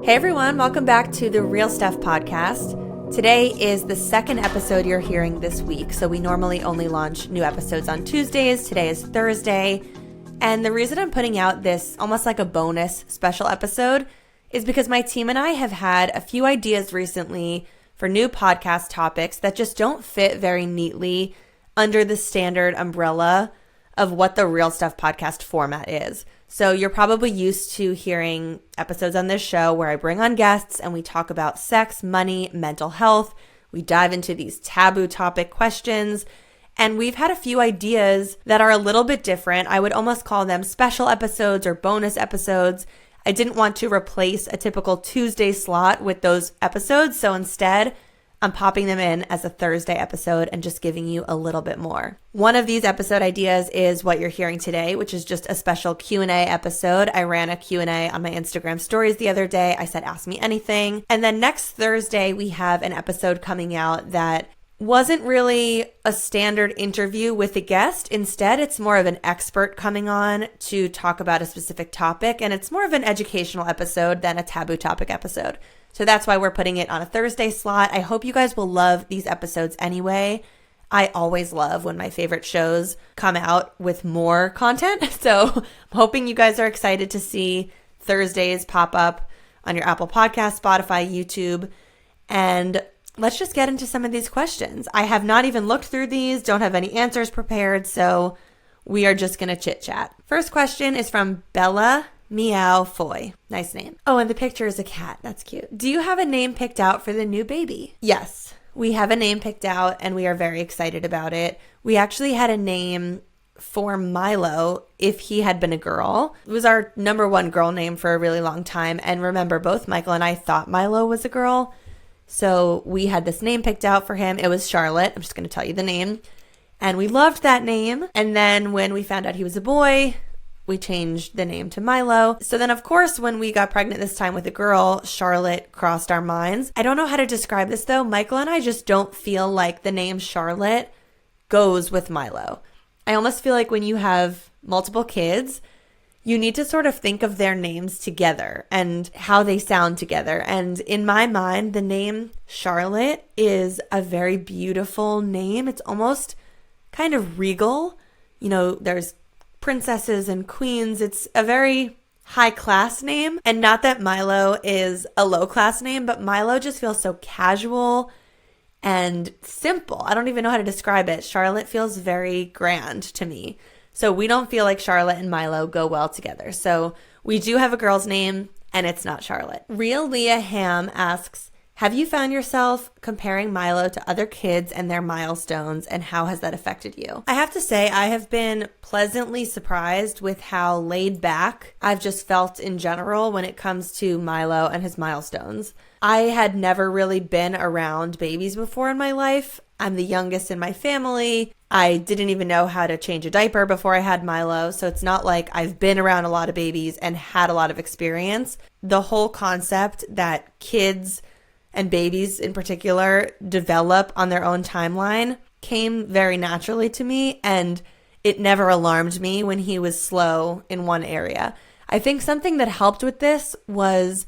Hey everyone, welcome back to the Real Stuff podcast. Today is the second episode you're hearing this week. So we normally only launch new episodes on Tuesdays. Today is Thursday. And the reason I'm putting out this almost like a bonus special episode is because my team and I have had a few ideas recently for new podcast topics that just don't fit very neatly under the standard umbrella of what the Real Stuff podcast format is. So you're probably used to hearing episodes on this show where I bring on guests and we talk about sex, money, mental health. We dive into these taboo topic questions. And we've had a few ideas that are a little bit different. I would almost call them special episodes or bonus episodes. I didn't want to replace a typical Tuesday slot with those episodes. So instead, I'm popping them in as a Thursday episode and just giving you a little bit more. One of these episode ideas is what you're hearing today, which is just a special Q&A episode. I ran a Q&A on my Instagram stories the other day. I said, ask me anything. And then next Thursday, we have an episode coming out that wasn't really a standard interview with a guest. Instead, it's more of an expert coming on to talk about a specific topic. And it's more of an educational episode than a taboo topic episode. So that's why we're putting it on a Thursday slot. I hope you guys will love these episodes anyway. I always love when my favorite shows come out with more content. So I'm hoping you guys are excited to see Thursdays pop up on your Apple Podcast, Spotify, YouTube. And let's just get into some of these questions. I have not even looked through these, don't have any answers prepared. So we are just going to chit chat. First question is from Bella Meow Foy. Nice name. Oh, and the picture is a cat. That's cute. Do you have a name picked out for the new baby? Yes, we have a name picked out and we are very excited about it. We actually had a name for Milo if he had been a girl. It was our number one girl name for a really long time. And remember, both Michael and I thought Milo was a girl. So we had this name picked out for him. It was Charlotte. I'm just going to tell you the name. And we loved that name. And then when we found out he was a boy, we changed the name to Milo. So then, of course, when we got pregnant this time with a girl, Charlotte crossed our minds. I don't know how to describe this, though. Michael and I just don't feel like the name Charlotte goes with Milo. I almost feel like when you have multiple kids, you need to sort of think of their names together and how they sound together. And in my mind, the name Charlotte is a very beautiful name. It's almost kind of regal. You know, there's princesses and queens. It's a very high class name. And not that Milo is a low class name, but Milo just feels so casual and simple. I don't even know how to describe it. Charlotte feels very grand to me. So we don't feel like Charlotte and Milo go well together. So we do have a girl's name and it's not Charlotte. Real Leah Ham asks, have you found yourself comparing Milo to other kids and their milestones, and how has that affected you? I have to say, I have been pleasantly surprised with how laid back I've just felt in general when it comes to Milo and his milestones. I had never really been around babies before in my life. I'm the youngest in my family. I didn't even know how to change a diaper before I had Milo. So it's not like I've been around a lot of babies and had a lot of experience. The whole concept that kids and babies in particular develop on their own timeline came very naturally to me, and it never alarmed me when he was slow in one area. I think something that helped with this was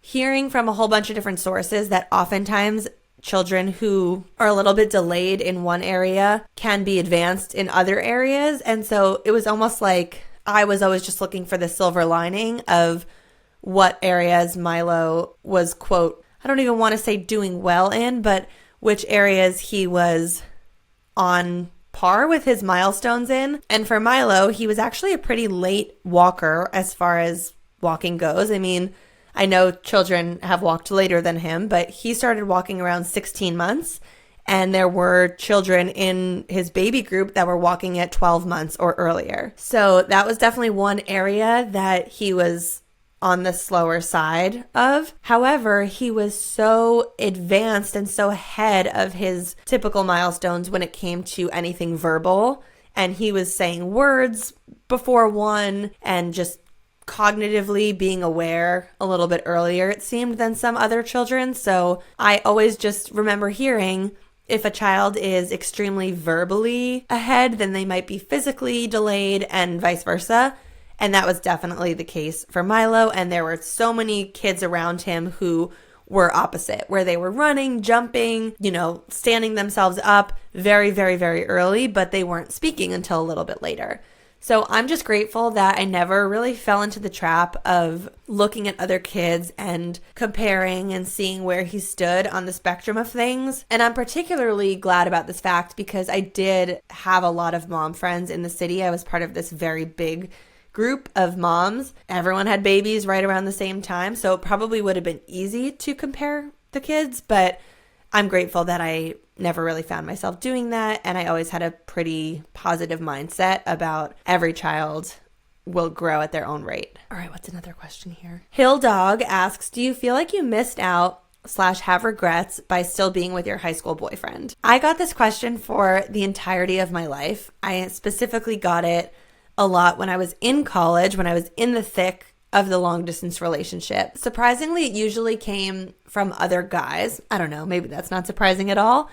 hearing from a whole bunch of different sources that oftentimes children who are a little bit delayed in one area can be advanced in other areas. And so it was almost like I was always just looking for the silver lining of what areas Milo was, quote, I don't even want to say doing well in, but which areas he was on par with his milestones in. And for Milo, he was actually a pretty late walker as far as walking goes. I mean, I know children have walked later than him, but he started walking around 16 months. And there were children in his baby group that were walking at 12 months or earlier. So that was definitely one area that he was on the slower side of. However, he was so advanced and so ahead of his typical milestones when it came to anything verbal. And he was saying words before one and just cognitively being aware a little bit earlier, it seemed, than some other children. So I always just remember hearing, if a child is extremely verbally ahead, then they might be physically delayed and vice versa. And that was definitely the case for Milo. And there were so many kids around him who were opposite, where they were running, jumping, standing themselves up very, very, very early, but they weren't speaking until a little bit later. So I'm just grateful that I never really fell into the trap of looking at other kids and comparing and seeing where he stood on the spectrum of things. And I'm particularly glad about this fact because I did have a lot of mom friends in the city. I was part of this very big group of moms. Everyone had babies right around the same time, so it probably would have been easy to compare the kids, but I'm grateful that I never really found myself doing that, and I always had a pretty positive mindset about every child will grow at their own rate. All right, what's another question here? Hill Dog asks, do you feel like you missed out / have regrets by still being with your high school boyfriend? I got this question for the entirety of my life. I specifically got it a lot when I was in college, when I was in the thick of the long distance relationship. Surprisingly, it usually came from other guys. I don't know, maybe that's not surprising at all.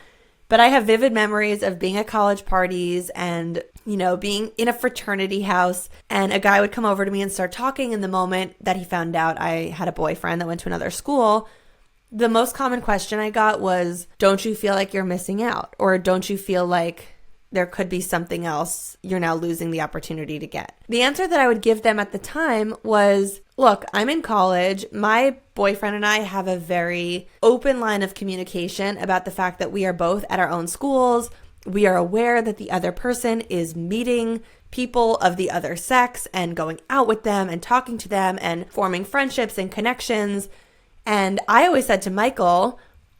But I have vivid memories of being at college parties and, being in a fraternity house, and a guy would come over to me and start talking. In the moment that he found out I had a boyfriend that went to another school, the most common question I got was, don't you feel like you're missing out? Or don't you feel like there could be something else you're now losing the opportunity to get? The answer that I would give them at the time was, look, I'm in college. My boyfriend and I have a very open line of communication about the fact that we are both at our own schools. We are aware that the other person is meeting people of the other sex and going out with them and talking to them and forming friendships and connections. And I always said to Michael,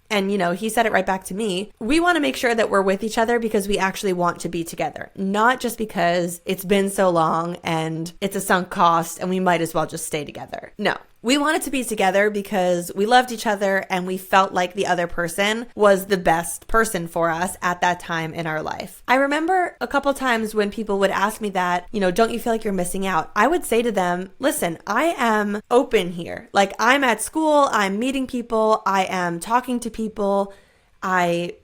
and, he said it right back to me, we want to make sure that we're with each other because we actually want to be together, not just because it's been so long and it's a sunk cost and we might as well just stay together. No, we wanted to be together because we loved each other and we felt like the other person was the best person for us at that time in our life. I remember a couple times when people would ask me that, don't you feel like you're missing out? I would say to them, listen, I am open here. Like, I'm at school, I'm meeting people, I am talking to people. I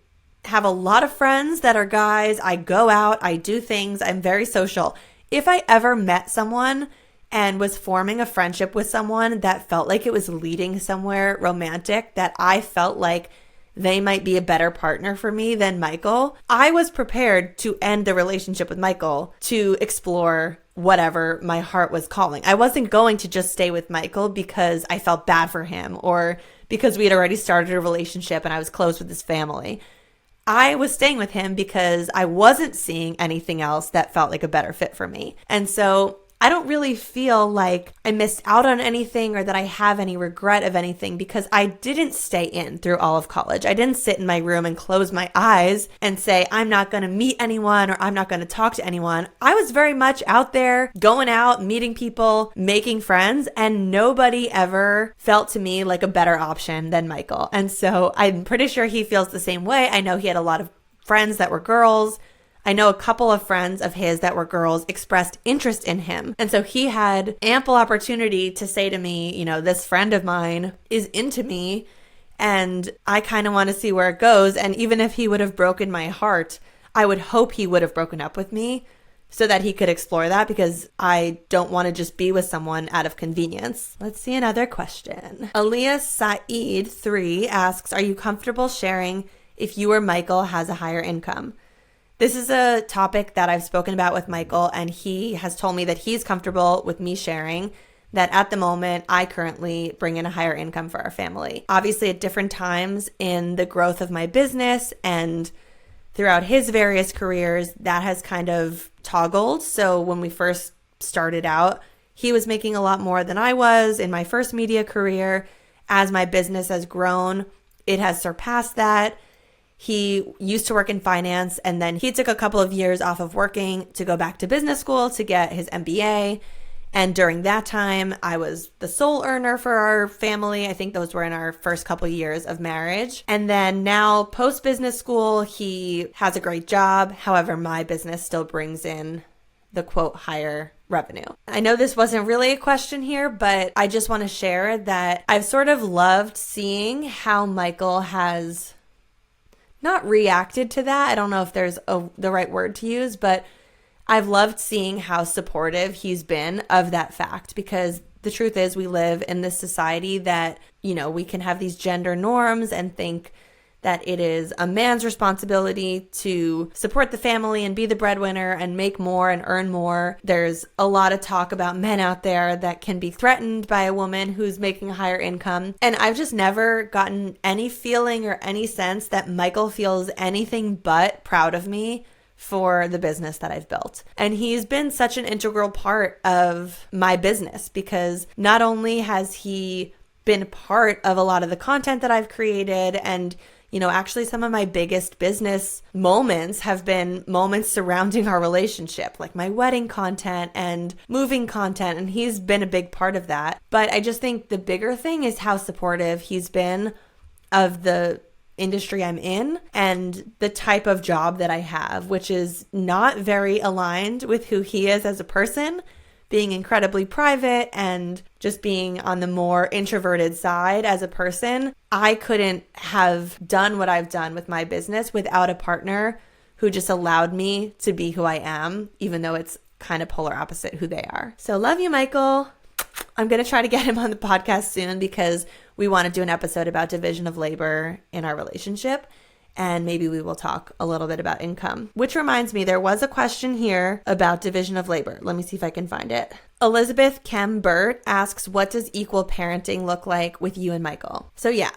have a lot of friends that are guys. I go out, I do things, I'm very social. If I ever met someone and was forming a friendship with someone that felt like it was leading somewhere romantic, that I felt like they might be a better partner for me than Michael, I was prepared to end the relationship with Michael to explore whatever my heart was calling. I wasn't going to just stay with Michael because I felt bad for him or because we had already started a relationship and I was close with his family. I was staying with him because I wasn't seeing anything else that felt like a better fit for me. And so I don't really feel like I missed out on anything or that I have any regret of anything because I didn't stay in through all of college. I didn't sit in my room and close my eyes and say, I'm not going to meet anyone or I'm not going to talk to anyone. I was very much out there, going out, meeting people, making friends, and nobody ever felt to me like a better option than Michael. And so I'm pretty sure he feels the same way. I know he had a lot of friends that were girls. I know a couple of friends of his that were girls expressed interest in him. And so he had ample opportunity to say to me, this friend of mine is into me and I kind of want to see where it goes. And even if he would have broken my heart, I would hope he would have broken up with me so that he could explore that because I don't want to just be with someone out of convenience. Let's see another question. Aliyah Saeed 3 asks, are you comfortable sharing if you or Michael has a higher income? This is a topic that I've spoken about with Michael, and he has told me that he's comfortable with me sharing that at the moment, I currently bring in a higher income for our family. Obviously, at different times in the growth of my business and throughout his various careers, that has kind of toggled. So when we first started out, he was making a lot more than I was in my first media career. As my business has grown, it has surpassed that. He used to work in finance, and then he took a couple of years off of working to go back to business school to get his MBA. And during that time, I was the sole earner for our family. I think those were in our first couple of years of marriage. And then now, post-business school, he has a great job. However, my business still brings in the quote higher revenue. I know this wasn't really a question here, but I just want to share that I've sort of loved seeing how Michael has not reacted to that. I don't know if there's the right word to use, but I've loved seeing how supportive he's been of that fact, because the truth is we live in this society that, we can have these gender norms and think that it is a man's responsibility to support the family and be the breadwinner and make more and earn more. There's a lot of talk about men out there that can be threatened by a woman who's making a higher income. And I've just never gotten any feeling or any sense that Michael feels anything but proud of me for the business that I've built. And he's been such an integral part of my business, because not only has he been part of a lot of the content that I've created, and actually some of my biggest business moments have been moments surrounding our relationship, like my wedding content and moving content, and he's been a big part of that. But I just think the bigger thing is how supportive he's been of the industry I'm in and the type of job that I have, which is not very aligned with who he is as a person, being incredibly private and just being on the more introverted side as a person. I couldn't have done what I've done with my business without a partner who just allowed me to be who I am, even though it's kind of polar opposite who they are. So love you, Michael. I'm going to try to get him on the podcast soon, because we want to do an episode about division of labor in our relationship. And maybe we will talk a little bit about income. Which reminds me, there was a question here about division of labor. Let me see if I can find it. Elizabeth Kembert asks, what does equal parenting look like with you and Michael? So yeah,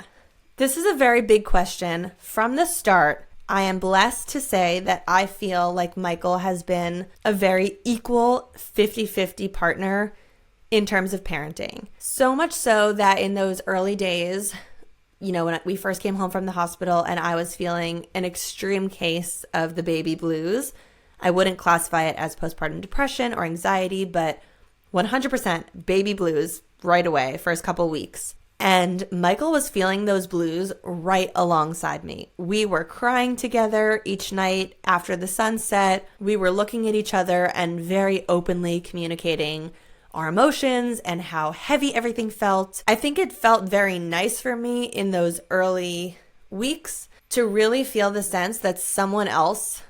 this is a very big question. From the start, I am blessed to say that I feel like Michael has been a very equal 50-50 partner in terms of parenting. So much so that in those early days, when we first came home from the hospital and I was feeling an extreme case of the baby blues, I wouldn't classify it as postpartum depression or anxiety, but 100% baby blues right away, first couple weeks. And Michael was feeling those blues right alongside me. We were crying together each night after the sun set. We were looking at each other and very openly communicating our emotions and how heavy everything felt. I think it felt very nice for me in those early weeks to really feel the sense that someone else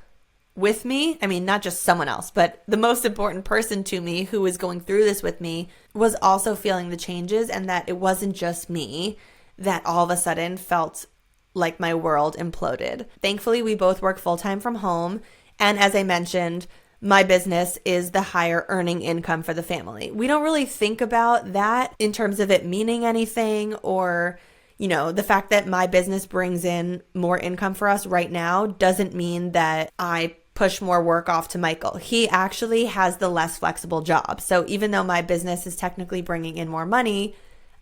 with me, not just someone else, but the most important person to me who was going through this with me was also feeling the changes, and that it wasn't just me that all of a sudden felt like my world imploded. Thankfully, we both work full-time from home. And as I mentioned, my business is the higher earning income for the family. We don't really think about that in terms of it meaning anything, or, the fact that my business brings in more income for us right now doesn't mean that I push more work off to Michael. He actually has the less flexible job. So even though my business is technically bringing in more money,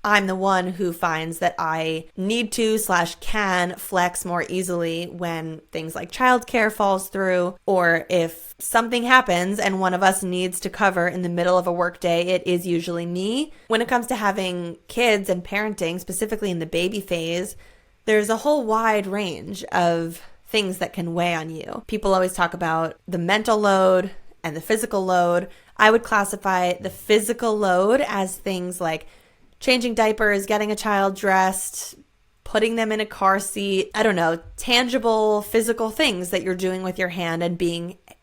I'm the one who finds that I need to / can flex more easily when things like childcare falls through, or if something happens and one of us needs to cover in the middle of a workday, it is usually me. When it comes to having kids and parenting, specifically in the baby phase, there's a whole wide range of things that can weigh on you. People always talk about the mental load and the physical load. I would classify the physical load as things like changing diapers, getting a child dressed, putting them in a car seat, tangible physical things that you're doing with your hand and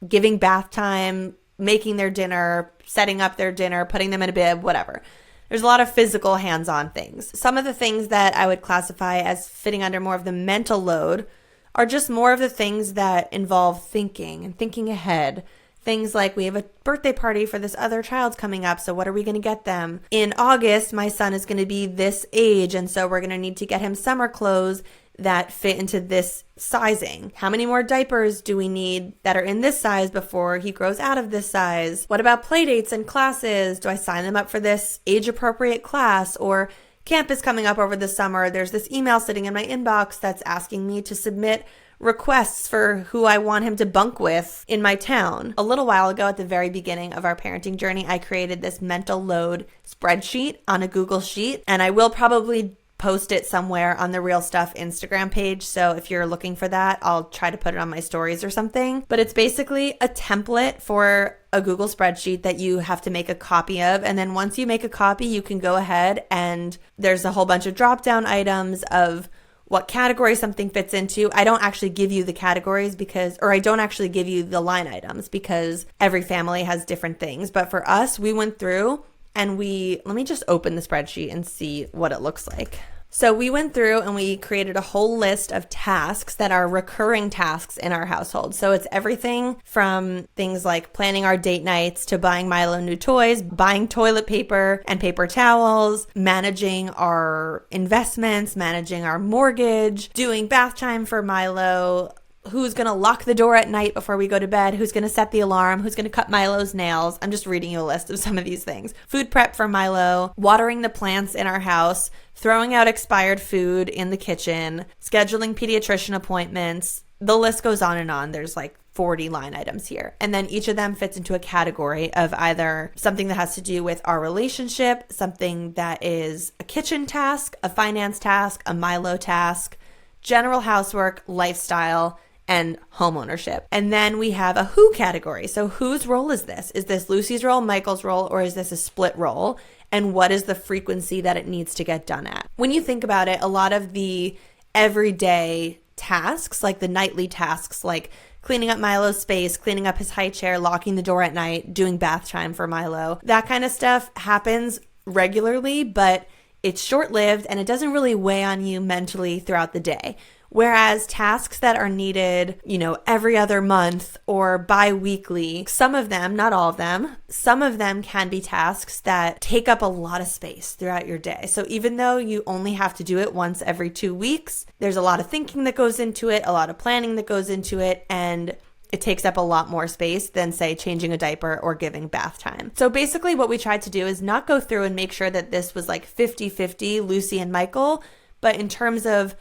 giving bath time, making their dinner, setting up their dinner, putting them in a bib, whatever. There's a lot of physical hands-on things. Some of the things that I would classify as fitting under more of the mental load are just more of the things that involve thinking and thinking ahead. Things like, we have a birthday party for this other child's coming up, so what are we going to get them? In August, my son is going to be this age, and so we're going to need to get him summer clothes that fit into this sizing. How many more diapers do we need that are in this size before he grows out of this size? What about play dates and classes? Do I sign them up for this age-appropriate class? Or camp is coming up over the summer. There's this email sitting in my inbox that's asking me to submit requests for who I want him to bunk with in my town. A little while ago, at the very beginning of our parenting journey, I created this mental load spreadsheet on a Google Sheet, and I will probably post it somewhere on the Real Stuff Instagram page. So if you're looking for that, I'll try to put it on my stories or something. But it's basically a template for a Google spreadsheet that you have to make a copy of. And then once you make a copy, you can go ahead and there's a whole bunch of drop-down items of what category something fits into. I don't actually give you the categories I don't actually give you the line items because every family has different things. But for us, we went through and let me just open the spreadsheet and see what it looks like. So we went through and we created a whole list of tasks that are recurring tasks in our household. So it's everything from things like planning our date nights to buying Milo new toys, buying toilet paper and paper towels, managing our investments, managing our mortgage, doing bath time for Milo, who's going to lock the door at night before we go to bed, who's going to set the alarm, who's going to cut Milo's nails. I'm just reading you a list of some of these things. Food prep for Milo, watering the plants in our house, throwing out expired food in the kitchen, scheduling pediatrician appointments. The list goes on and on. There's like 40 line items here. And then each of them fits into a category of either something that has to do with our relationship, something that is a kitchen task, a finance task, a Milo task, general housework, lifestyle, and home ownership. And then we have a who category. So whose role is this? Is this Lucie's role, Michael's role, or is this a split role? And what is the frequency that it needs to get done at? When you think about it, a lot of the everyday tasks, like the nightly tasks, like cleaning up Milo's space, cleaning up his high chair, locking the door at night, doing bath time for Milo, that kind of stuff happens regularly, but it's short-lived and it doesn't really weigh on you mentally throughout the day. Whereas tasks that are needed, every other month or bi-weekly, some of them, not all of them, some of them can be tasks that take up a lot of space throughout your day. So even though you only have to do it once every 2 weeks, there's a lot of thinking that goes into it, a lot of planning that goes into it, and it takes up a lot more space than, say, changing a diaper or giving bath time. So basically what we tried to do is not go through and make sure that this was like 50-50 Lucie and Michael, but in terms of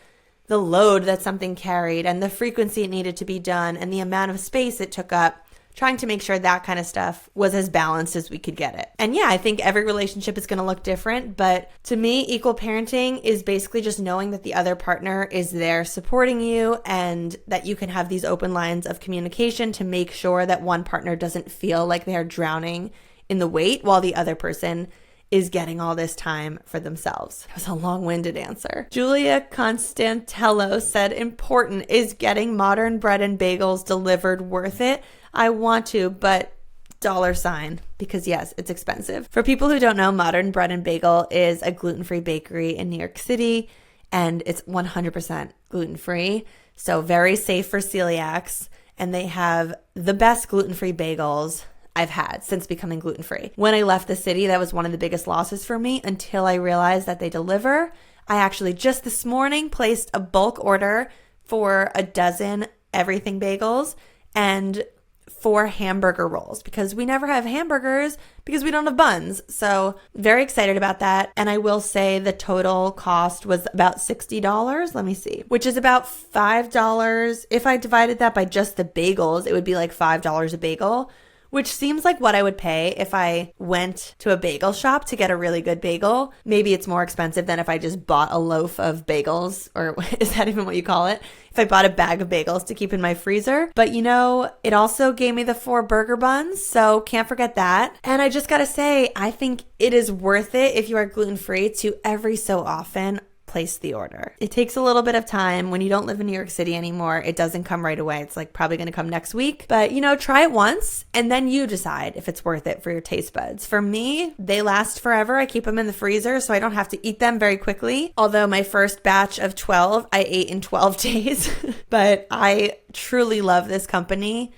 the load that something carried and the frequency it needed to be done and the amount of space it took up, trying to make sure that kind of stuff was as balanced as we could get it. And yeah, I think every relationship is going to look different, but to me, equal parenting is basically just knowing that the other partner is there supporting you and that you can have these open lines of communication to make sure that one partner doesn't feel like they are drowning in the weight while the other person is getting all this time for themselves. It was a long-winded answer. Julia Constantello said, important, is getting Modern Bread and Bagels delivered worth it? I want to, but $, because yes, it's expensive. For people who don't know, Modern Bread and Bagel is a gluten-free bakery in New York City, and it's 100% gluten-free, so very safe for celiacs, and they have the best gluten-free bagels I've had since becoming gluten-free. When I left the city, that was one of the biggest losses for me until I realized that they deliver. I actually just this morning placed a bulk order for a dozen everything bagels and 4 hamburger rolls because we never have hamburgers because we don't have buns. So very excited about that. And I will say the total cost was about $60. Let me see, which is about $5. If I divided that by just the bagels, it would be like $5 a bagel, which seems like what I would pay if I went to a bagel shop to get a really good bagel. Maybe it's more expensive than if I just bought a loaf of bagels, or is that even what you call it? If I bought a bag of bagels to keep in my freezer. But it also gave me the 4 burger buns, so can't forget that. And I just gotta say, I think it is worth it if you are gluten-free to every so often place the order. It takes a little bit of time. When you don't live in New York City anymore, it doesn't come right away. It's like probably going to come next week. But try it once and then you decide if it's worth it for your taste buds. For me, they last forever. I keep them in the freezer so I don't have to eat them very quickly. Although my first batch of 12, I ate in 12 days. But I truly love this company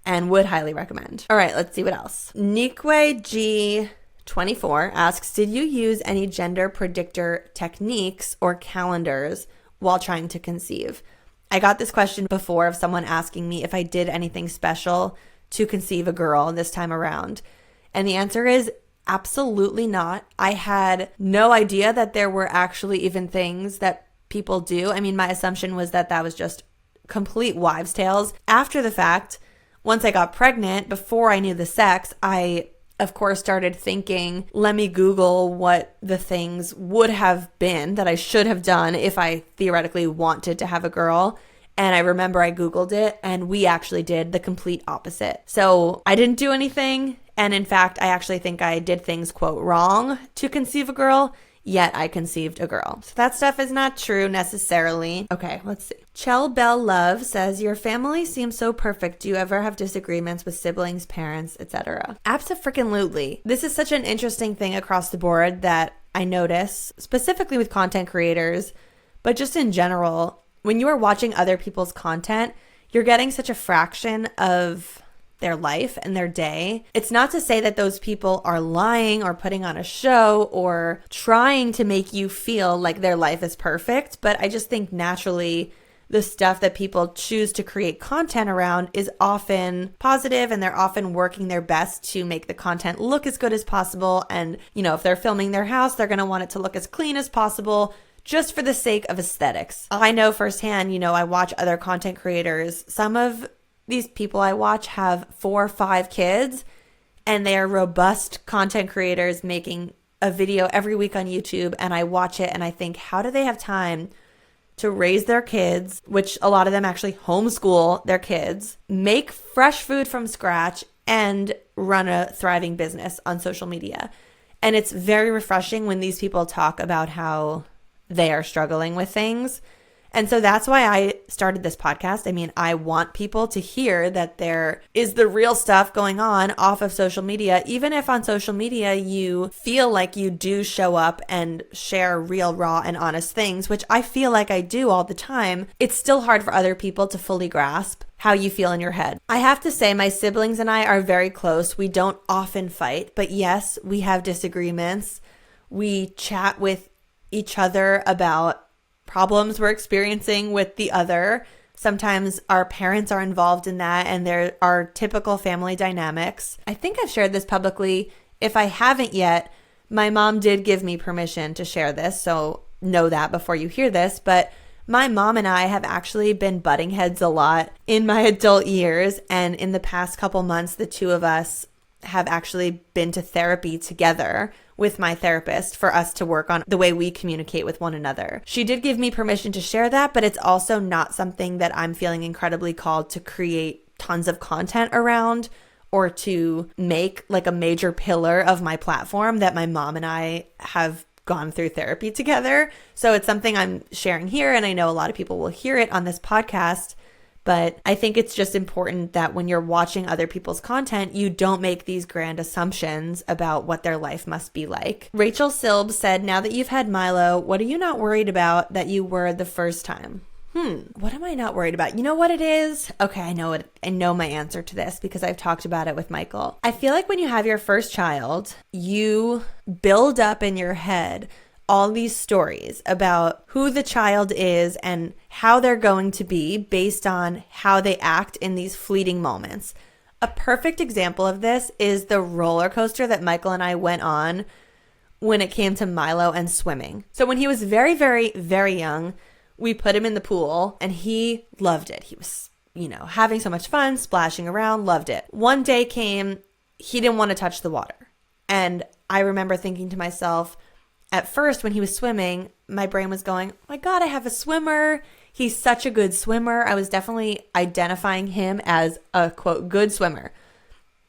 and would highly recommend. All right, let's see what else. Nikwe G 24 asks, did you use any gender predictor techniques or calendars while trying to conceive? I got this question before of someone asking me if I did anything special to conceive a girl this time around. And the answer is absolutely not. I had no idea that there were actually even things that people do. I mean, my assumption was that that was just complete wives' tales. After the fact, once I got pregnant, before I knew the sex, I of course started thinking, let me Google what the things would have been that I should have done if I theoretically wanted to have a girl. And I remember I Googled it and we actually did the complete opposite. So I didn't do anything. And in fact, I actually think I did things, quote, wrong to conceive a girl, yet I conceived a girl. So that stuff is not true necessarily. Okay, let's see. Chell Bell Love says, your family seems so perfect. Do you ever have disagreements with siblings, parents, etc.? Abso-freaking-lutely. This is such an interesting thing across the board that I notice, specifically with content creators, but just in general. When you are watching other people's content, you're getting such a fraction of their life and their day. It's not to say that those people are lying or putting on a show or trying to make you feel like their life is perfect, but I just think naturally the stuff that people choose to create content around is often positive, and they're often working their best to make the content look as good as possible. And, if they're filming their house, they're going to want it to look as clean as possible, just for the sake of aesthetics. I know firsthand, I watch other content creators. Some of these people I watch have 4 or 5 kids, and they are robust content creators making a video every week on YouTube. And I watch it and I think, how do they have time to raise their kids, which a lot of them actually homeschool their kids, make fresh food from scratch, and run a thriving business on social media? And it's very refreshing when these people talk about how they are struggling with things. And so that's why I started this podcast. I mean, I want people to hear that there is the real stuff going on off of social media. Even if on social media you feel like you do show up and share real, raw, and honest things, which I feel like I do all the time, it's still hard for other people to fully grasp how you feel in your head. I have to say, my siblings and I are very close. We don't often fight, but yes, we have disagreements. We chat with each other about problems we're experiencing with the other. Sometimes our parents are involved in that, and there are typical family dynamics. I think I've shared this publicly. If I haven't yet, my mom did give me permission to share this, so know that before you hear this. But my mom and I have actually been butting heads a lot in my adult years, and in the past couple months, the two of us have actually been to therapy together with my therapist for us to work on the way we communicate with one another. She did give me permission to share that, but it's also not something that I'm feeling incredibly called to create tons of content around or to make like a major pillar of my platform, that my mom and I have gone through therapy together. So it's something I'm sharing here, and I know a lot of people will hear it on this podcast. But I think it's just important that when you're watching other people's content, you don't make these grand assumptions about what their life must be like. Rachel Silb said, now that you've had Milo, what are you not worried about that you were the first time? What am I not worried about? You know what it is? Okay, I know it. I know my answer to this because I've talked about it with Michael. I feel like when you have your first child, you build up in your head all these stories about who the child is and how they're going to be based on how they act in these fleeting moments. A perfect example of this is the roller coaster that Michael and I went on when it came to Milo and swimming. So when he was very, very, very young, we put him in the pool and he loved it. He was, having so much fun, splashing around, loved it. One day came, he didn't want to touch the water. And I remember thinking to myself, at first, when he was swimming, my brain was going, oh my God, I have a swimmer. He's such a good swimmer. I was definitely identifying him as a, quote, good swimmer.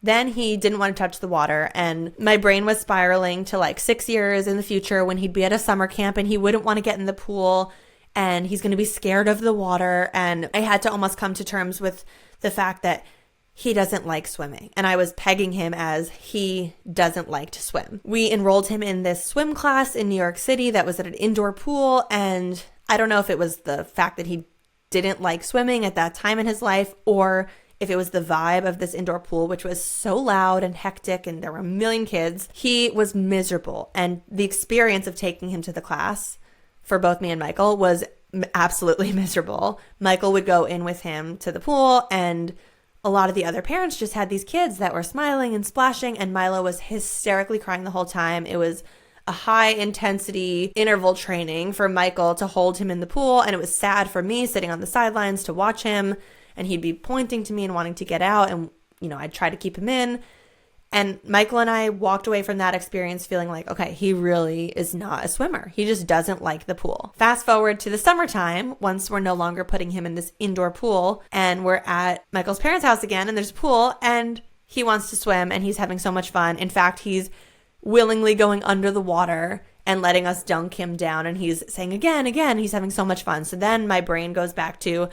Then he didn't want to touch the water, and my brain was spiraling to like 6 years in the future when he'd be at a summer camp and he wouldn't want to get in the pool and he's going to be scared of the water. And I had to almost come to terms with the fact that he doesn't like swimming. And I was pegging him as he doesn't like to swim. We enrolled him in this swim class in New York City that was at an indoor pool. And I don't know if it was the fact that he didn't like swimming at that time in his life, or if it was the vibe of this indoor pool, which was so loud and hectic and there were a million kids. He was miserable. And the experience of taking him to the class for both me and Michael was absolutely miserable. Michael would go in with him to the pool, and a lot of the other parents just had these kids that were smiling and splashing, and Milo was hysterically crying the whole time. It was a high intensity interval training for Michael to hold him in the pool, and it was sad for me sitting on the sidelines to watch him, and he'd be pointing to me and wanting to get out, and I'd try to keep him in. And Michael and I walked away from that experience feeling like, okay, he really is not a swimmer. He just doesn't like the pool. Fast forward to the summertime, once we're no longer putting him in this indoor pool and we're at Michael's parents' house again and there's a pool and he wants to swim and he's having so much fun. In fact, he's willingly going under the water and letting us dunk him down. And he's saying again, he's having so much fun. So then my brain goes back to,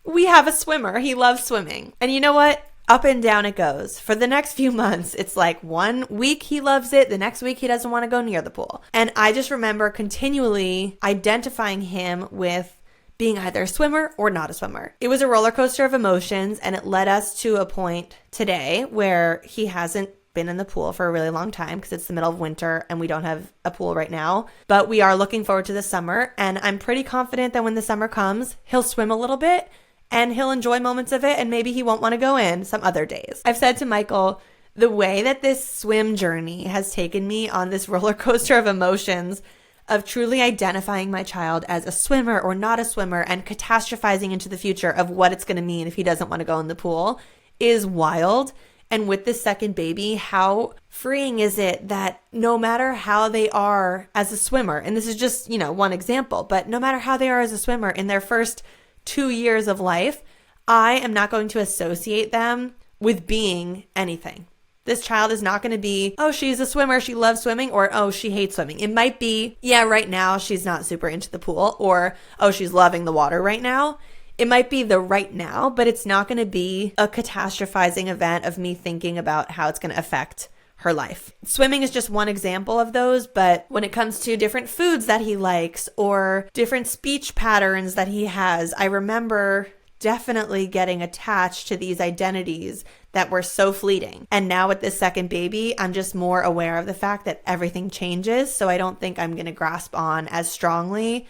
we have a swimmer. He loves swimming. And you know what? Up and down it goes. For the next few months, it's like 1 week he loves it, the next week he doesn't want to go near the pool. And I just remember continually identifying him with being either a swimmer or not a swimmer. It was a roller coaster of emotions, and it led us to a point today where he hasn't been in the pool for a really long time because it's the middle of winter and we don't have a pool right now. But we are looking forward to the summer, and I'm pretty confident that when the summer comes, he'll swim a little bit and he'll enjoy moments of it, and maybe he won't want to go in some other days. I've said to Michael, the way that this swim journey has taken me on this roller coaster of emotions of truly identifying my child as a swimmer or not a swimmer and catastrophizing into the future of what it's going to mean if he doesn't want to go in the pool is wild. And with this second baby, how freeing is it that no matter how they are as a swimmer, and this is just, one example, but no matter how they are as a swimmer in their first 2 years of life, I am not going to associate them with being anything. This child is not going to be, oh, she's a swimmer, she loves swimming, or, oh, she hates swimming. It might be, yeah, right now she's not super into the pool, or, oh, she's loving the water right now. It might be the right now, but it's not going to be a catastrophizing event of me thinking about how it's going to affect her life. Swimming is just one example of those, but when it comes to different foods that he likes or different speech patterns that he has, I remember definitely getting attached to these identities that were so fleeting. And now with this second baby, I'm just more aware of the fact that everything changes. So I don't think I'm going to grasp on as strongly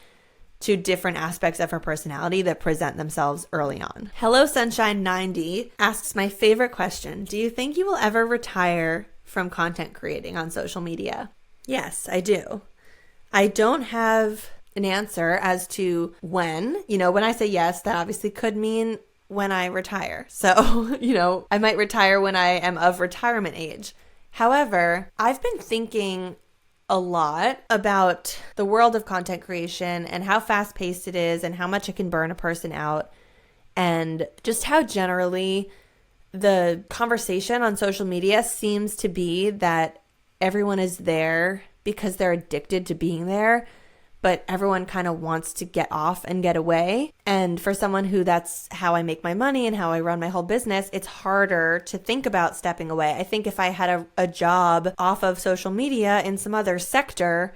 to different aspects of her personality that present themselves early on. Hello Sunshine 90 asks my favorite question. Do you think you will ever retire from content creating on social media? Yes, I do. I don't have an answer as to when. When I say yes, that obviously could mean when I retire. So, I might retire when I am of retirement age. However, I've been thinking a lot about the world of content creation and how fast-paced it is and how much it can burn a person out, and just how generally the conversation on social media seems to be that everyone is there because they're addicted to being there, but everyone kind of wants to get off and get away. And for someone who that's how I make my money and how I run my whole business, it's harder to think about stepping away. I think if I had a job off of social media in some other sector,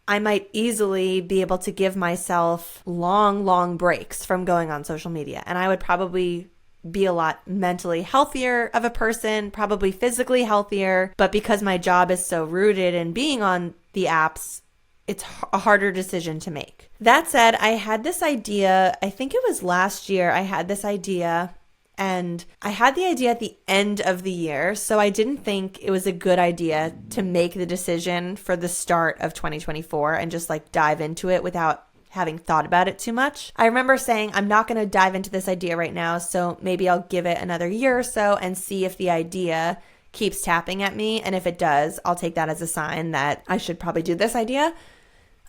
I might easily be able to give myself long breaks from going on social media. And I would probably be a lot mentally healthier of a person, probably physically healthier. But because my job is so rooted in being on the apps, it's a harder decision to make. That said, I had this idea, I think it was last year, I had this idea, and I had the idea at the end of the year, so I didn't think it was a good idea to make the decision for the start of 2024 and just dive into it without having thought about it too much. I remember saying, I'm not going to dive into this idea right now, so maybe I'll give it another year or so and see if the idea keeps tapping at me, and if it does, I'll take that as a sign that I should probably do this idea.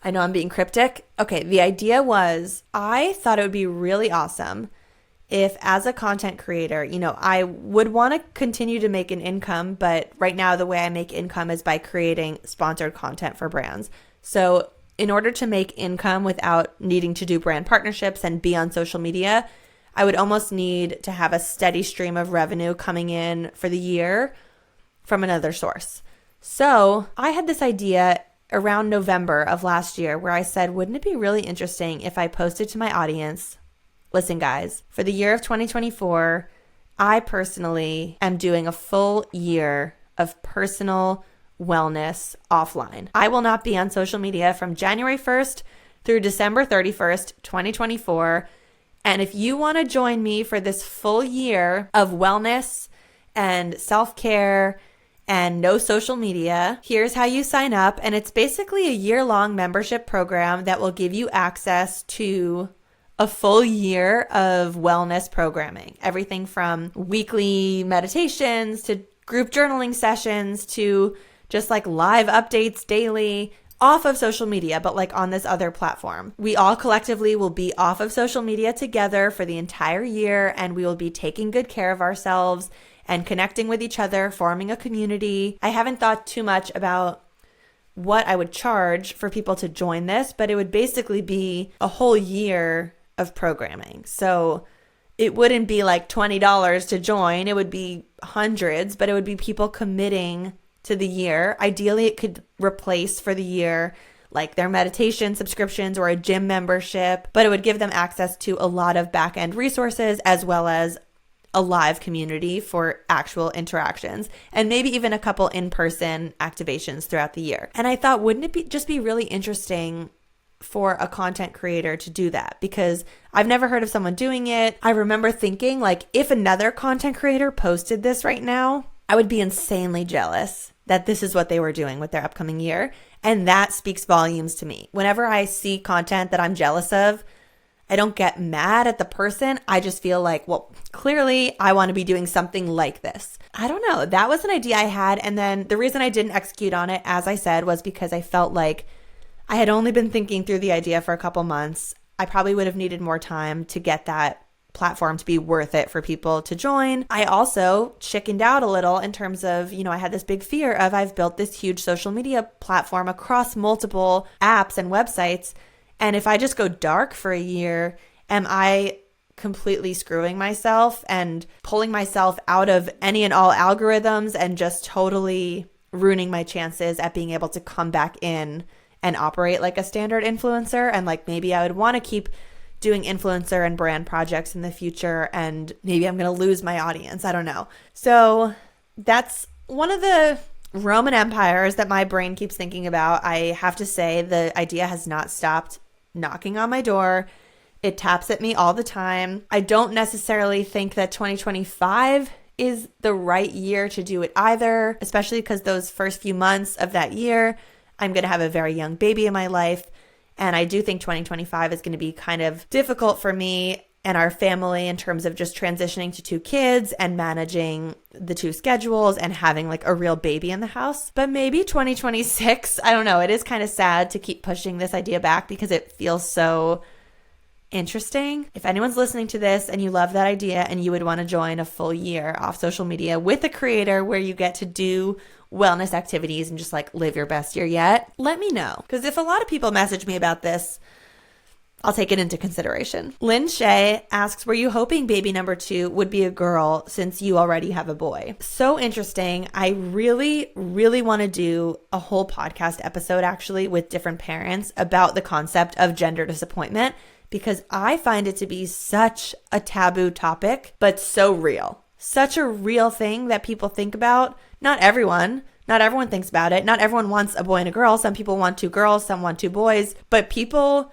I know I'm being cryptic. Okay, the idea was I thought it would be really awesome if as a content creator, I would want to continue to make an income, but right now the way I make income is by creating sponsored content for brands. So in order to make income without needing to do brand partnerships and be on social media, I would almost need to have a steady stream of revenue coming in for the year from another source. So I had this idea around November of last year where I said, wouldn't it be really interesting if I posted to my audience, listen guys, for the year of 2024, I personally am doing a full year of personal wellness offline. I will not be on social media from January 1st through December 31st, 2024. And if you want to join me for this full year of wellness and self-care and no social media, here's how you sign up. And it's basically a year-long membership program that will give you access to a full year of wellness programming. Everything from weekly meditations to group journaling sessions to just live updates daily off of social media, but on this other platform. We all collectively will be off of social media together for the entire year, and we will be taking good care of ourselves and connecting with each other, forming a community. I haven't thought too much about what I would charge for people to join this, but it would basically be a whole year of programming. So it wouldn't be like $20 to join. It would be hundreds, but it would be people committing to the year. Ideally, it could replace for the year like their meditation subscriptions or a gym membership, but it would give them access to a lot of back-end resources as well as a live community for actual interactions and maybe even a couple in-person activations throughout the year. And I thought, wouldn't it just be really interesting for a content creator to do that? Because I've never heard of someone doing it. I remember thinking like, if another content creator posted this right now, I would be insanely jealous that this is what they were doing with their upcoming year. And that speaks volumes to me. Whenever I see content that I'm jealous of, I don't get mad at the person. I just feel like, well, clearly I want to be doing something like this. I don't know. That was an idea I had. And then the reason I didn't execute on it, as I said, was because I felt like I had only been thinking through the idea for a couple months. I probably would have needed more time to get that platform to be worth it for people to join. I also chickened out a little in terms of, I had this big fear of I've built this huge social media platform across multiple apps and websites. And if I just go dark for a year, am I completely screwing myself and pulling myself out of any and all algorithms and just totally ruining my chances at being able to come back in and operate like a standard influencer? And like maybe I would want to keep doing influencer and brand projects in the future, and maybe I'm going to lose my audience. I don't know. So that's one of the Roman empires that my brain keeps thinking about. I have to say the idea has not stopped knocking on my door. It taps at me all the time. I don't necessarily think that 2025 is the right year to do it either, especially because those first few months of that year, I'm going to have a very young baby in my life. And I do think 2025 is going to be kind of difficult for me and our family in terms of just transitioning to 2 kids and managing the 2 schedules and having like a real baby in the house. But maybe 2026, I don't know. It is kind of sad to keep pushing this idea back because it feels so interesting. If anyone's listening to this and you love that idea and you would want to join a full year off social media with a creator where you get to do wellness activities and just like live your best year yet, let me know. Because if a lot of people message me about this, I'll take it into consideration. Lynn Shea asks, were you hoping baby number 2 would be a girl since you already have a boy? So interesting. I really, really want to do a whole podcast episode actually with different parents about the concept of gender disappointment, because I find it to be such a taboo topic, but so real. Such a real thing that people think about. Not everyone thinks about it. Not everyone wants a boy and a girl. Some people want 2 girls, some want 2 boys, but people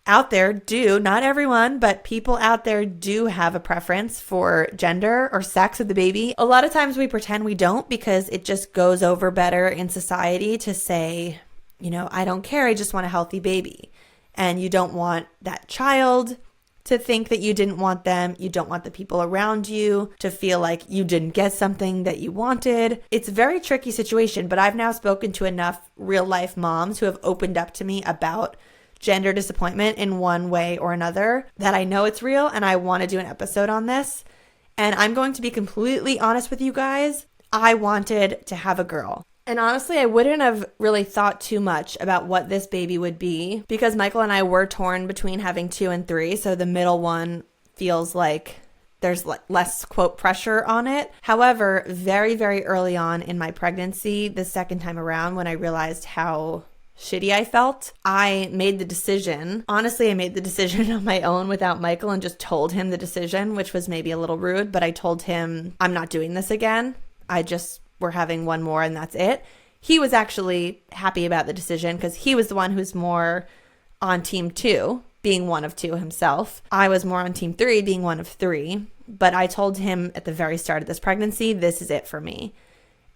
out there do, not everyone, but people out there do have a preference for gender or sex of the baby. A lot of times we pretend we don't because it just goes over better in society to say, I don't care, I just want a healthy baby. And you don't want that child to think that you didn't want them. You don't want the people around you to feel like you didn't get something that you wanted. It's a very tricky situation, but I've now spoken to enough real life moms who have opened up to me about gender disappointment in one way or another that I know it's real, and I want to do an episode on this. And I'm going to be completely honest with you guys. I wanted to have a girl. And honestly, I wouldn't have really thought too much about what this baby would be because Michael and I were torn between having 2 and 3. So the middle one feels like there's less, quote, pressure on it. However, very, very early on in my pregnancy, the second time around when I realized how shitty I felt, I made the decision. Honestly, I made the decision on my own without Michael and just told him the decision, which was maybe a little rude, but I told him I'm not doing this again. We're having one more and that's it. He was actually happy about the decision because he was the one who's more on team 2, being one of 2 himself. I was more on team 3, being one of 3. But I told him at the very start of this pregnancy, this is it for me.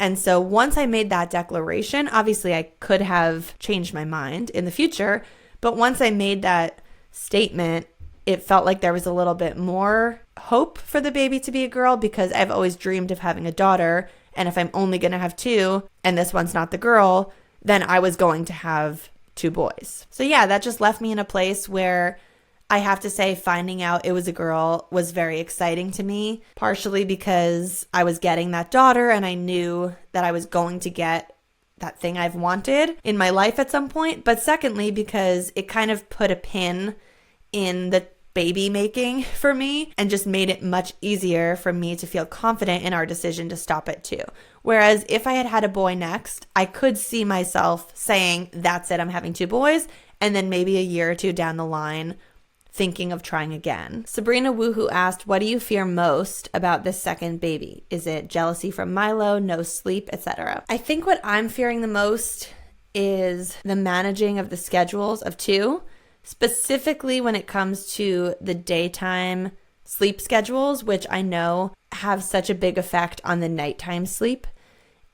And so once I made that declaration, obviously I could have changed my mind in the future. But once I made that statement, it felt like there was a little bit more hope for the baby to be a girl because I've always dreamed of having a daughter. And if I'm only going to have 2 and this one's not the girl, then I was going to have 2 boys. So yeah, that just left me in a place where I have to say finding out it was a girl was very exciting to me, partially because I was getting that daughter and I knew that I was going to get that thing I've wanted in my life at some point. But secondly, because it kind of put a pin in the baby making for me and just made it much easier for me to feel confident in our decision to stop at 2. Whereas if I had had a boy next, I could see myself saying, that's it, I'm having 2 boys. And then maybe a year or 2 down the line, thinking of trying again. Sabrina Woohoo asked, what do you fear most about this second baby? Is it jealousy from Milo, no sleep, etc.? I think what I'm fearing the most is the managing of the schedules of 2, specifically when it comes to the daytime sleep schedules, which I know have such a big effect on the nighttime sleep.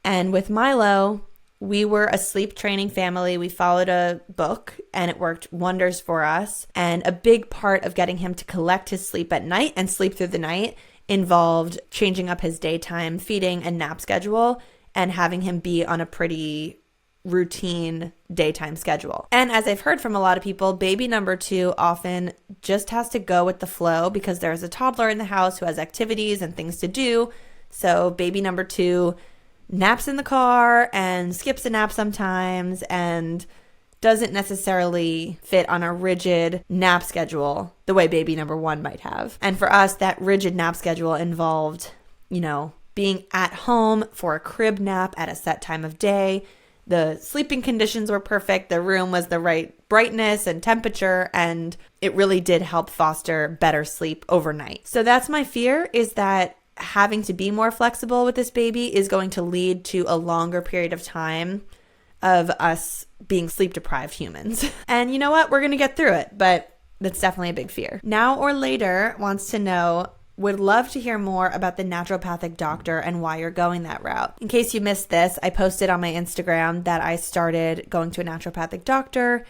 And with Milo, we were a sleep training family. We followed a book and it worked wonders for us. And a big part of getting him to collect his sleep at night and sleep through the night involved changing up his daytime feeding and nap schedule and having him be on a pretty routine daytime schedule. And as I've heard from a lot of people, baby number 2 often just has to go with the flow because there's a toddler in the house who has activities and things to do. So baby number 2 naps in the car and skips a nap sometimes and doesn't necessarily fit on a rigid nap schedule the way baby number 1 might have. And for us, that rigid nap schedule involved, being at home for a crib nap at a set time of day. The sleeping conditions were perfect. The room was the right brightness and temperature, and it really did help foster better sleep overnight. So that's my fear, is that having to be more flexible with this baby is going to lead to a longer period of time of us being sleep deprived humans. And you know what? We're going to get through it, but that's definitely a big fear. Now or Later wants to know, would love to hear more about the naturopathic doctor and why you're going that route. In case you missed this, I posted on my Instagram that I started going to a naturopathic doctor,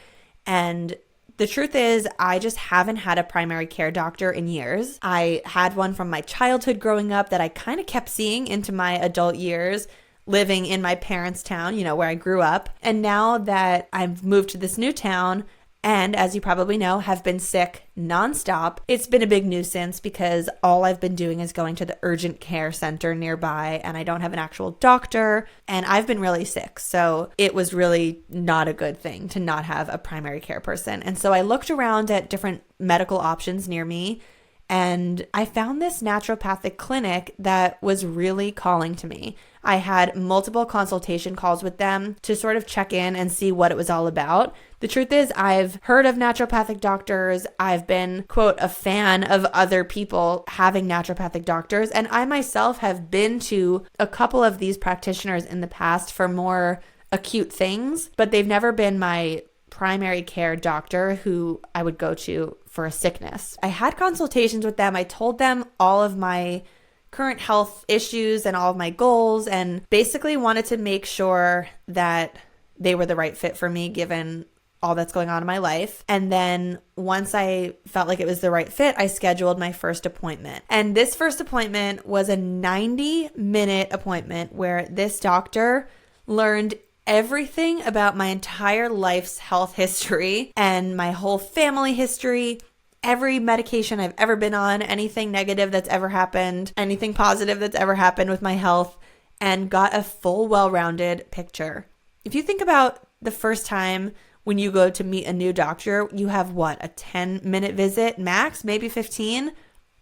and the truth is, I just haven't had a primary care doctor in years. I had one from my childhood growing up that I kind of kept seeing into my adult years, living in my parents' town, where I grew up. And now that I've moved to this new town, and as you probably know, have been sick nonstop, it's been a big nuisance because all I've been doing is going to the urgent care center nearby, and I don't have an actual doctor, and I've been really sick. So it was really not a good thing to not have a primary care person. And so I looked around at different medical options near me, and I found this naturopathic clinic that was really calling to me. I had multiple consultation calls with them to sort of check in and see what it was all about. The truth is, I've heard of naturopathic doctors. I've been, quote, a fan of other people having naturopathic doctors. And I myself have been to a couple of these practitioners in the past for more acute things, but they've never been my primary care doctor who I would go to for a sickness. I had consultations with them. I told them all of my current health issues and all of my goals, and basically wanted to make sure that they were the right fit for me given all that's going on in my life. And then once I felt like it was the right fit, I scheduled my first appointment. And this first appointment was a 90-minute appointment where this doctor learned everything about my entire life's health history and my whole family history, every medication I've ever been on, anything negative that's ever happened, anything positive that's ever happened with my health, and got a full, well-rounded picture. If you think about the first time when you go to meet a new doctor, you have a 10-minute visit max, maybe 15,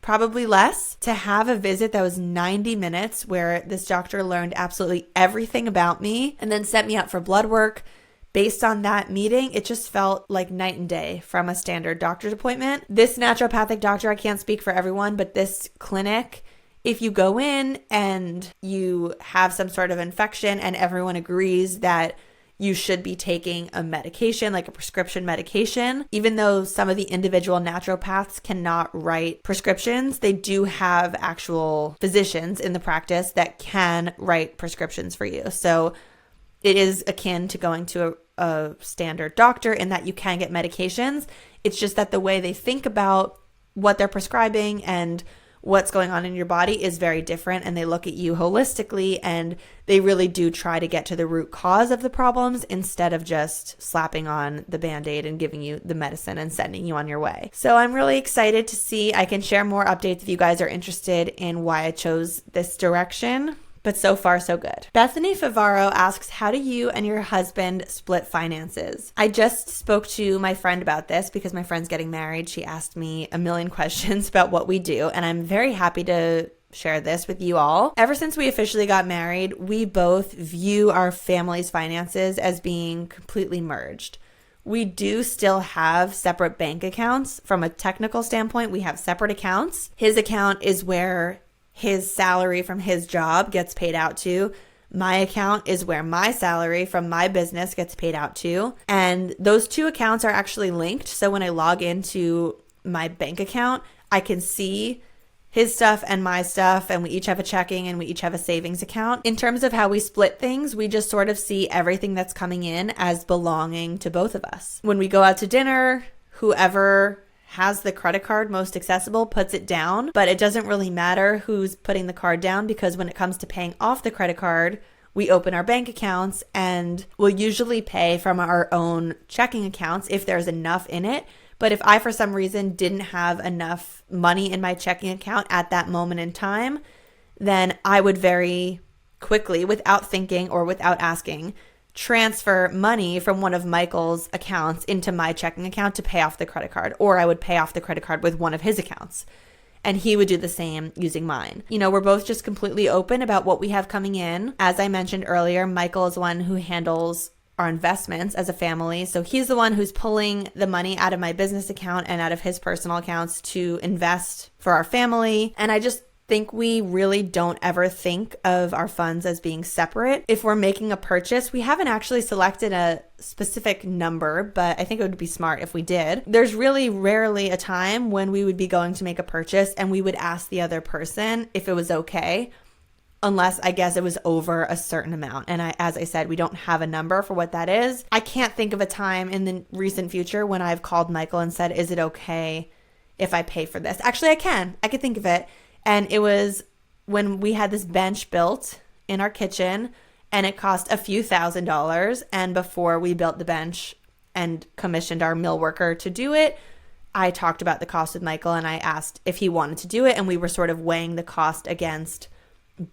probably less. To have a visit that was 90 minutes where this doctor learned absolutely everything about me and then set me up for blood work, based on that meeting, it just felt like night and day from a standard doctor's appointment. This naturopathic doctor, I can't speak for everyone, but this clinic, if you go in and you have some sort of infection and everyone agrees that you should be taking a medication, like a prescription medication, even though some of the individual naturopaths cannot write prescriptions, they do have actual physicians in the practice that can write prescriptions for you. So it is akin to going to a standard doctor in that you can get medications. It's just that the way they think about what they're prescribing and what's going on in your body is very different, and they look at you holistically, and they really do try to get to the root cause of the problems instead of just slapping on the Band-Aid and giving you the medicine and sending you on your way. So I'm really excited to see. I can share more updates if you guys are interested in why I chose this direction. but so far so good. Bethany Favaro asks, how do you and your husband split finances? I just spoke to my friend about this because my friend's getting married. She asked me a million questions about what we do, and I'm very happy to share this with you all. Ever since we officially got married, we both view our family's finances as being completely merged. We do still have separate bank accounts. From a technical standpoint, we have separate accounts. His account is where his salary from his job gets paid out to. My account is where my salary from my business gets paid out to. And those two accounts are actually linked. So when I log into my bank account, I can see his stuff and my stuff, and we each have a checking and we each have a savings account. In terms of how we split things, we just sort of see everything that's coming in as belonging to both of us. When we go out to dinner, whoever has the credit card most accessible puts it down, but it doesn't really matter who's putting the card down because when it comes to paying off the credit card, we open our bank accounts and we'll usually pay from our own checking accounts if there's enough in it. But if I, for some reason, didn't have enough money in my checking account at that moment in time, then I would very quickly, without thinking or without asking, transfer money from one of Michael's accounts into my checking account to pay off the credit card. Or I would pay off the credit card with one of his accounts. And he would do the same using mine. You know, we're both just completely open about what we have coming in. As I mentioned earlier, Michael is one who handles our investments as a family. So he's the one who's pulling the money out of my business account and out of his personal accounts to invest for our family. And I just think we really don't ever think of our funds as being separate. If we're making a purchase, we haven't actually selected a specific number, but I think it would be smart if we did. There's really rarely a time when we would be going to make a purchase and we would ask the other person if it was okay, unless I guess it was over a certain amount. And as I said, we don't have a number for what that is. I can't think of a time in the recent future when I've called Michael and said, is it okay if I pay for this? Actually, I can think of it. And it was when we had this bench built in our kitchen and it cost a few $1,000s. And before we built the bench and commissioned our mill worker to do it, I talked about the cost with Michael and I asked if he wanted to do it. And we were sort of weighing the cost against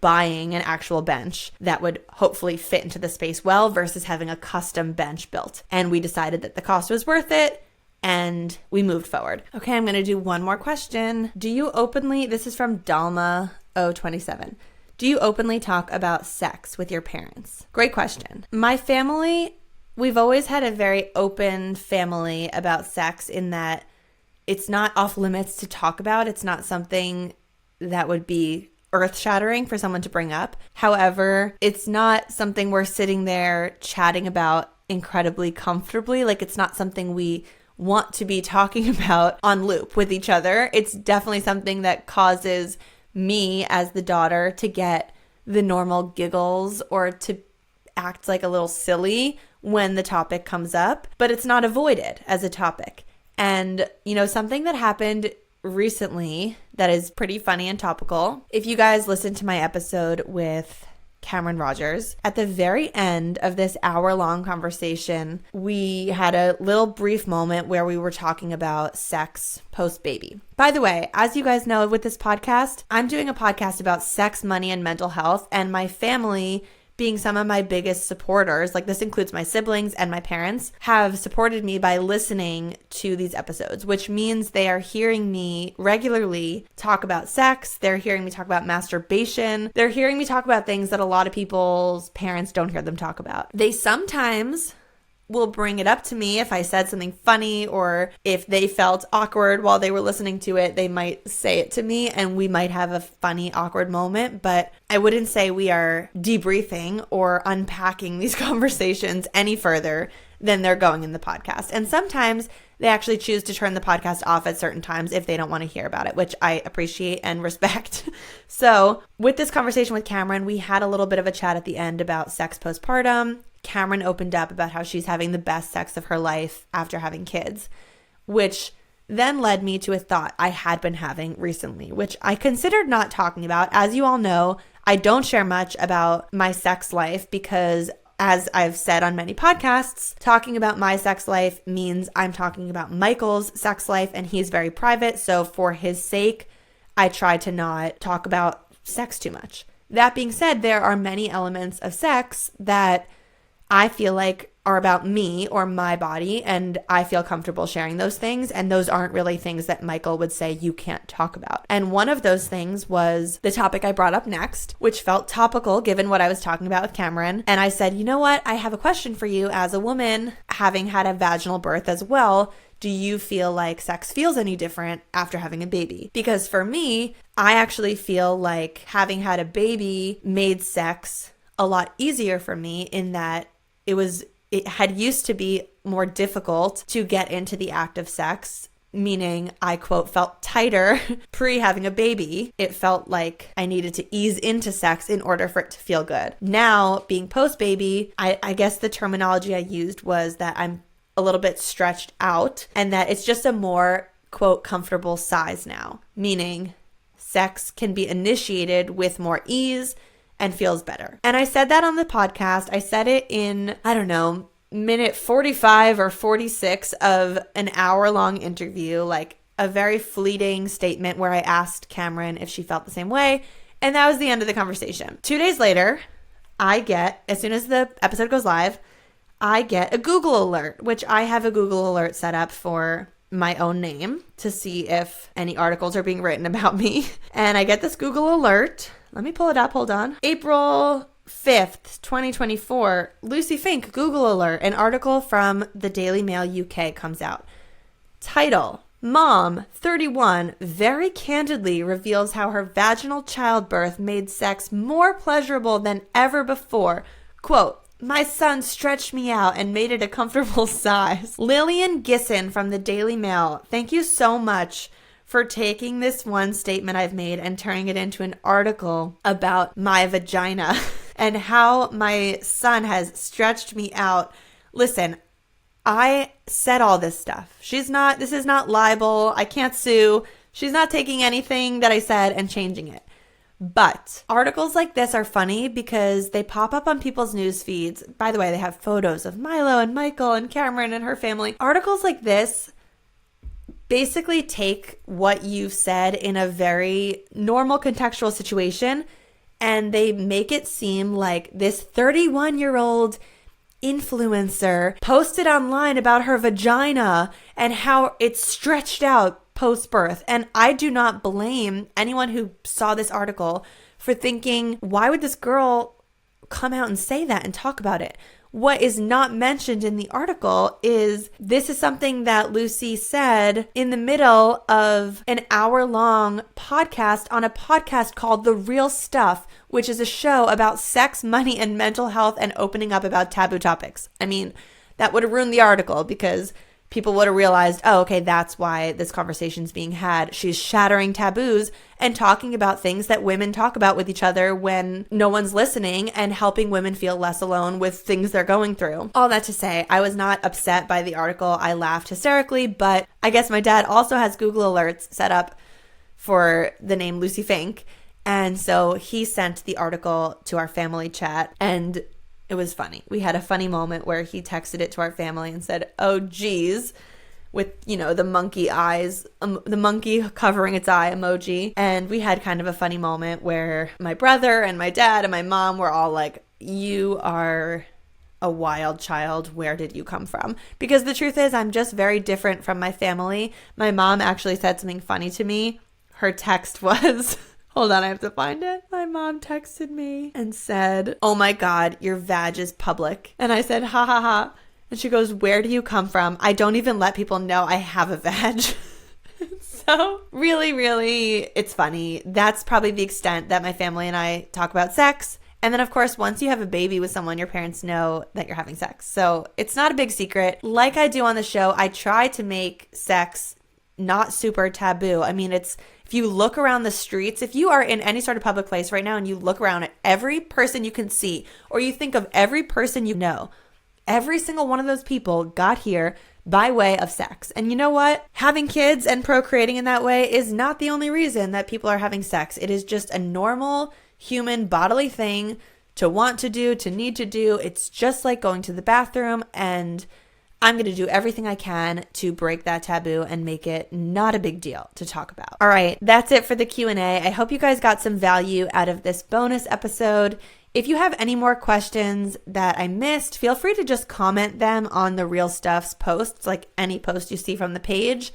buying an actual bench that would hopefully fit into the space well versus having a custom bench built. And we decided that the cost was worth it and we moved forward. Okay, I'm going to do one more question. Do you openly, this is from Dalma027. Do you openly talk about sex with your parents? Great question. My family, we've always had a very open family about sex in that it's not off limits to talk about. It's not something that would be earth-shattering for someone to bring up. However, it's not something we're sitting there chatting about incredibly comfortably. Like, it's not something we want to be talking about on loop with each other. It's definitely something that causes me as the daughter to get the normal giggles or to act like a little silly when the topic comes up, but it's not avoided as a topic. And, you know, something that happened recently that is pretty funny and topical. If you guys listened to my episode with Cameron Rogers, at the very end of this hour-long conversation, we had a little brief moment where we were talking about sex post-baby. By the way, as you guys know with this podcast, I'm doing a podcast about sex, money, and mental health, and my family, being some of my biggest supporters, like this includes my siblings and my parents, have supported me by listening to these episodes, which means they are hearing me regularly talk about sex. They're hearing me talk about masturbation. They're hearing me talk about things that a lot of people's parents don't hear them talk about. They sometimes will bring it up to me if I said something funny, or if they felt awkward while they were listening to it, they might say it to me and we might have a funny, awkward moment. But I wouldn't say we are debriefing or unpacking these conversations any further than they're going in the podcast. And sometimes they actually choose to turn the podcast off at certain times if they don't want to hear about it, which I appreciate and respect. So with this conversation with Cameron, we had a little bit of a chat at the end about sex postpartum. Cameron opened up about how she's having the best sex of her life after having kids, which then led me to a thought I had been having recently, which I considered not talking about. As you all know, I don't share much about my sex life because, as I've said on many podcasts, talking about my sex life means I'm talking about Michael's sex life, and he's very private. So for his sake, I try to not talk about sex too much. That being said, there are many elements of sex that I feel like are about me or my body, and I feel comfortable sharing those things, and those aren't really things that Michael would say you can't talk about. And one of those things was the topic I brought up next, which felt topical given what I was talking about with Cameron. And I said, you know what? I have a question for you as a woman having had a vaginal birth as well. Do you feel like sex feels any different after having a baby? Because for me, I actually feel like having had a baby made sex a lot easier for me in that it had used to be more difficult to get into the act of sex, meaning I, quote, felt tighter pre having a baby. It felt like I needed to ease into sex in order for it to feel good. Now, being post-baby, I guess the terminology I used was that I'm a little bit stretched out and that it's just a more, quote, comfortable size now, meaning sex can be initiated with more ease and feels better. And I said that on the podcast. I said it in, I don't know, minute 45 or 46 of an hour-long interview, like a very fleeting statement where I asked Cameron if she felt the same way. And that was the end of the conversation. 2 days later, as soon as the episode goes live, I get a Google alert, which I have a Google alert set up for my own name to see if any articles are being written about me. And I get this Google alert. Let me pull it up. Hold on. April 5th, 2024, Lucie Fink, Google alert. An article from the Daily Mail UK comes out. Title: Mom, 31, very candidly reveals how her vaginal childbirth made sex more pleasurable than ever before. Quote, my son stretched me out and made it a comfortable size. Lillian Gisson from the Daily Mail, thank you so much for taking this one statement I've made and turning it into an article about my vagina and how my son has stretched me out. Listen, I said all this stuff. This is not libel. I can't sue. She's not taking anything that I said and changing it. But articles like this are funny because they pop up on people's news feeds. By the way, they have photos of Milo and Michael and Cameron and her family. Articles like this basically take what you've said in a very normal contextual situation and they make it seem like this 31-year-old influencer posted online about her vagina and how it's stretched out post-birth. And I do not blame anyone who saw this article for thinking, why would this girl come out and say that and talk about it? What is not mentioned in the article is this is something that Lucie said in the middle of an hour-long podcast on a podcast called The Real Stuff, which is a show about sex, money, and mental health and opening up about taboo topics. I mean, that would have ruined the article because people would have realized, oh, okay, that's why this conversation's being had. She's shattering taboos and talking about things that women talk about with each other when no one's listening and helping women feel less alone with things they're going through. All that to say, I was not upset by the article. I laughed hysterically, but I guess my dad also has Google alerts set up for the name Lucie Fink. And so he sent the article to our family chat and it was funny. We had a funny moment where he texted it to our family and said, oh, geez, with, the monkey eyes, the monkey covering its eye emoji. And we had kind of a funny moment where my brother and my dad and my mom were all like, you are a wild child. Where did you come from? Because the truth is, I'm just very different from my family. My mom actually said something funny to me. Her text was... Hold on, I have to find it. My mom texted me and said, oh my God, your vag is public. And I said, ha ha ha. And she goes, where do you come from? I don't even let people know I have a vag. So really, really, it's funny. That's probably the extent that my family and I talk about sex. And then, of course, once you have a baby with someone, your parents know that you're having sex. So it's not a big secret. Like I do on the show, I try to make sex not super taboo. I mean, if you look around the streets, if you are in any sort of public place right now and you look around at every person you can see, or you think of every person you know, every single one of those people got here by way of sex. And you know what? Having kids and procreating in that way is not the only reason that people are having sex. It is just a normal human bodily thing to want to do, to need to do. It's just like going to the bathroom. And I'm going to do everything I can to break that taboo and make it not a big deal to talk about. All right, that's it for the Q&A. I hope you guys got some value out of this bonus episode. If you have any more questions that I missed, feel free to just comment them on the Real Stuff's posts, like any post you see from the page.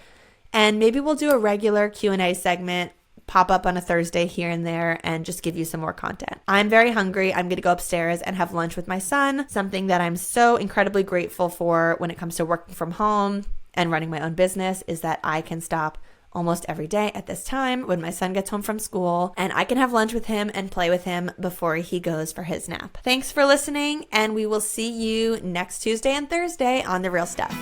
And maybe we'll do a regular Q&A segment, pop up on a Thursday here and there, and just give you some more content. I'm very hungry. I'm going to go upstairs and have lunch with my son, something that I'm so incredibly grateful for when it comes to working from home and running my own business is that I can stop almost every day at this time when my son gets home from school, and I can have lunch with him and play with him before he goes for his nap. Thanks for listening, and we will see you next Tuesday and Thursday on The Real Stuff.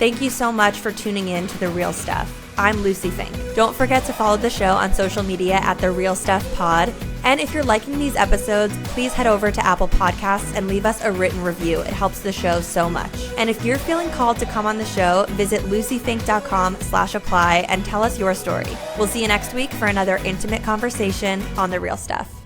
Thank you so much for tuning in to The Real Stuff. I'm Lucie Fink. Don't forget to follow the show on social media at The Real Stuff Pod. And if you're liking these episodes, please head over to Apple Podcasts and leave us a written review. It helps the show so much. And if you're feeling called to come on the show, visit luciefink.com/apply and tell us your story. We'll see you next week for another intimate conversation on The Real Stuff.